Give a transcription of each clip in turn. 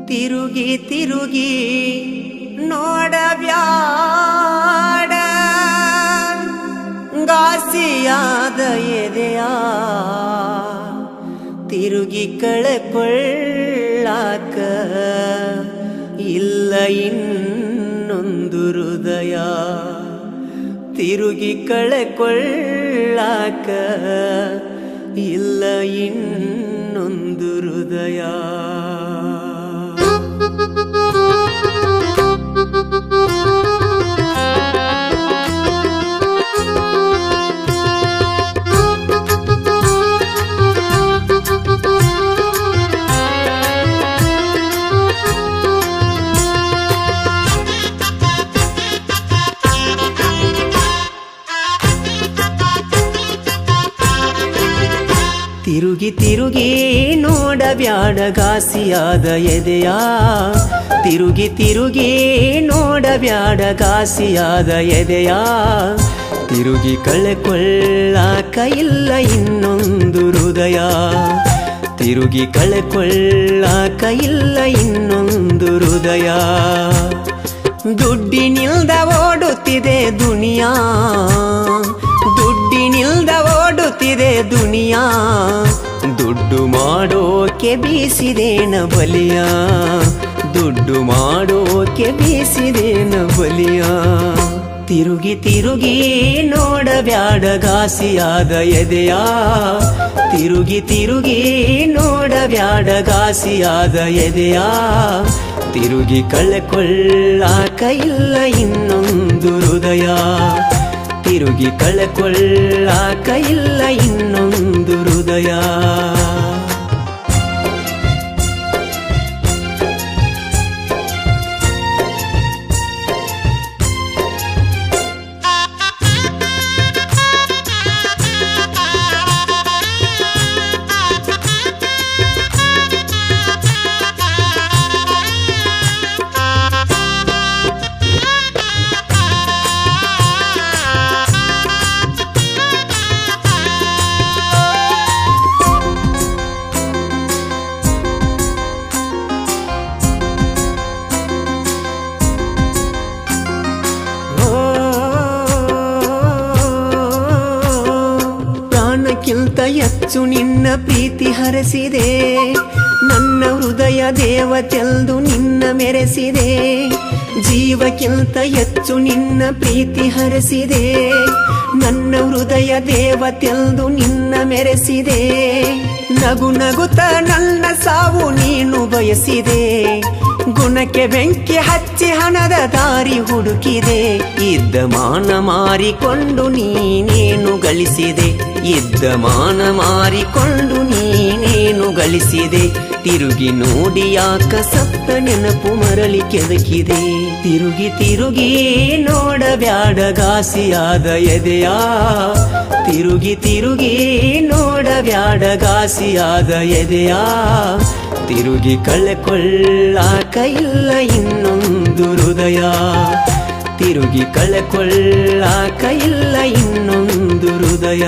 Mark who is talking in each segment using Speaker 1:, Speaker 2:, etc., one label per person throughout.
Speaker 1: ತಿರುಗಿ ತಿರುಗಿ ನೋಡಬ್ಯಾಡ ಗಾಸಿಯಾದ ಎದೆಯ ತಿರುಗಿ ಕಳೆಕೊಳ್ಳಾಕ ಇಲ್ಲ ಇನ್ನೊಂದು ಹೃದಯ ತಿರುಗಿ ಕಳೆಕೊಳ್ಳಾಕ ಇಲ್ಲ ಇನ್ನೊಂದು ಹೃದಯ ತಿರುಗಿ ತಿರುಗಿ ನೋಡಬ್ಯಾಡ ಗಾಸಿಯಾದ ಎದೆಯ ತಿರುಗಿ ತಿರುಗಿ ನೋಡಬ್ಯಾಡ ಗಾಸಿಯಾದ ಎದೆಯ ತಿರುಗಿ ಕಳೆಕೊಳ್ಳಾಕ ಇಲ್ಲ ಇನ್ನೊಂದು ಹೃದಯ ತಿರುಗಿ ಕಳೆಕೊಳ್ಳಾಕ ಇಲ್ಲ ಇನ್ನೊಂದು ಹೃದಯ ದುಡ್ಡಿನಿಲ್ದ ಓಡುತ್ತಿದೆ ದುನಿಯಾ ದುಡ್ಡಿನಿಲ್ದ ಓಡುತ್ತಿದೆ ದುನಿಯಾ ದುಡ್ಡು ಮಾಡೋಕೆ ಬೀಸಿದೇನ ಬಲಿಯ ದುಡ್ಡು ಮಾಡೋಕೆ ಬೀಸಿದೇನ ಬಲಿಯ ತಿರುಗಿ ತಿರುಗಿ ನೋಡಬ್ಯಾಡ ಗಾಸಿಯಾದ ಎದೆಯ ತಿರುಗಿ ತಿರುಗಿ ನೋಡಬ್ಯಾಡ ಗಾಸಿಯಾದ ಎದೆಯ ತಿರುಗಿ ಕಳೆಕೊಳ್ಳಾಕ ಇಲ್ಲ ಇನ್ನೊಂದು ಹೃದಯ ತಿರುಗಿ ಕಳೆಕೊಳ್ಳಾಕ ಇಲ್ಲ ಇನ್ನೊಂದು ಹೃದಯ ಕಿಂತ ಹೆಚ್ಚು ನಿನ್ನ ಪ್ರೀತಿ ಹರಸಿದೆ ನನ್ನ ಹೃದಯ ದೇವತೆಲ್ದು ನಿನ್ನ ಮೆರೆಸಿದೆ ಜೀವಕ್ಕಿಂತ ಹೆಚ್ಚು ನಿನ್ನ ಪ್ರೀತಿ ಹರಸಿದೆ ನನ್ನ ಹೃದಯ ದೇವತೆಲ್ದು ನಿನ್ನ ಮೆರೆಸಿದೆ ನಗು ನಗುತ್ತ ನನ್ನ ಸಾವು ನೀನು ಬಯಸಿದೆ ಗುಣಕ್ಕೆ ಬೆಂಕಿ ಹಚ್ಚಿ ಹಣದ ದಾರಿ ಹುಡುಕಿದೆ ಇದ್ದ ಮಾನ ಮಾರಿಕೊಂಡು ನೀನೇನು ಗಳಿಸಿದೆ ಇದ್ದ ಮಾನ ಮಾರಿಕೊಂಡು ನೀನೇನು ಗಳಿಸಿದೆ ತಿರುಗಿ ನೋಡಿ ಯಾಕ ಸತ್ತ ನೆನಪು ಮರಳಿ ಕೆದಕಿದೆ ತಿರುಗಿ ತಿರುಗಿ ನೋಡಬ್ಯಾಡ ಗಾಸಿಯಾದ ಎದೆಯ ತಿರುಗಿ ತಿರುಗಿ ನೋಡಬ್ಯಾಡ ಗಾಸಿಯಾದ ಎದೆಯ ತಿರುಗಿ ಕಳೆಕೊಳ್ಳಾಕ ಇಲ್ಲ ಇನ್ನೊಂದು ಹೃದಯ ತಿರುಗಿ ಕಳೆಕೊಳ್ಳಾಕ ಇಲ್ಲ ಇನ್ನೊಂದು ಹೃದಯ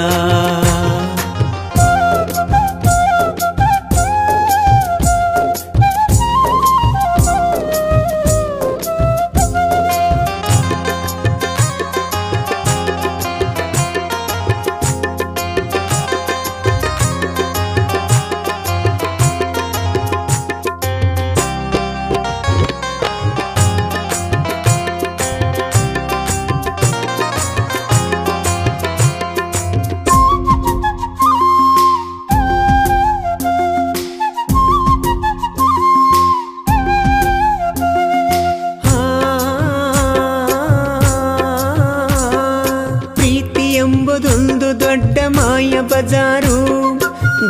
Speaker 1: ಎಂಬುದೊಂದು ದೊಡ್ಡ ಮಾಯ ಬಜಾರು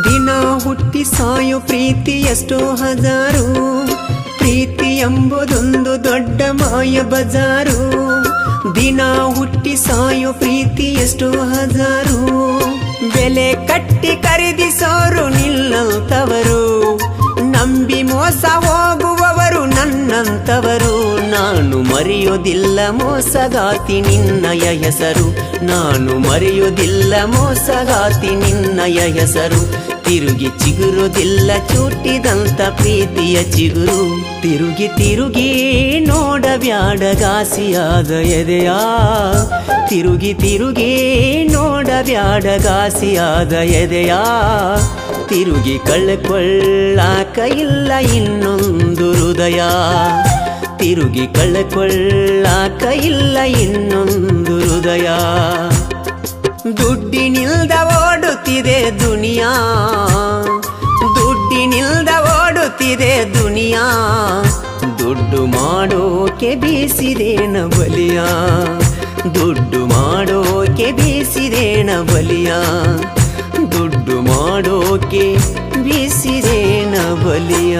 Speaker 1: ದಿನ ಹುಟ್ಟಿ ಸಾಯೋ ಪ್ರೀತಿ ಎಷ್ಟೋ ಹಜಾರು ಪ್ರೀತಿ ಎಂಬುದೊಂದು ದೊಡ್ಡ ಮಾಯ ಬಜಾರು ದಿನ ಹುಟ್ಟಿ ಸಾಯೋ ಪ್ರೀತಿ ಎಷ್ಟೋ ಹಜಾರು ಬೆಲೆ ಕಟ್ಟಿ ಖರೀದಿಸೋರು ನಿಲ್ಲಂತವರು ನಂಬಿ ಮೋಸ ಹೋಗುವವರು ನನ್ನಂತವರು ನಾನು ಮರೆಯೋದಿಲ್ಲ ಮೋಸಗಾತಿ ನಿನ್ನಯ ಹೆಸರು, ನಾನು ಮರೆಯೋದಿಲ್ಲ ಮೋಸಗಾತಿ ನಿನ್ನಯ ಹೆಸರು. ತಿರುಗಿ ಚಿಗುರೋದಿಲ್ಲ ಚುಟ್ಟಿದಂತ ಪ್ರೀತಿಯ ಚಿಗುರು. ತಿರುಗಿ ತಿರುಗಿ ನೋಡಬ್ಯಾಡ ಗಾಸಿಯಾದ ಎದೆಯ, ತಿರುಗಿ ತಿರುಗಿ ನೋಡಬ್ಯಾಡ ಗಾಸಿಯಾದ ಎದೆಯ. ತಿರುಗಿ ಕಳ್ಕೊಳ್ಳಾಕ ಇಲ್ಲ ಇನ್ನೊಂದು ಹೃದಯ, ತಿರುಗಿ ಕಳ್ಕೊಳ್ಳಾಕ ಇಲ್ಲ ಇನ್ನೊಂದು ಹೃದಯ. ದುಡ್ಡಿನಿಲ್ದ ಓಡುತ್ತಿದೆ ದುನಿಯಾ, ದುಡ್ಡಿನಿಲ್ದ ಓಡುತ್ತಿದೆ ದುನಿಯಾ. ದುಡ್ಡು ಮಾಡೋಕೆ ಬೀಸಿದೇನ ಬಲಿಯ, ದುಡ್ಡು ಮಾಡೋಕೆ ಬೀಸಿದೇನ ಬಲಿಯ. ದುಡ್ಡು ಮಾಡೋಕೆ ಬೀಸಿದೇನ ಬಲಿಯ.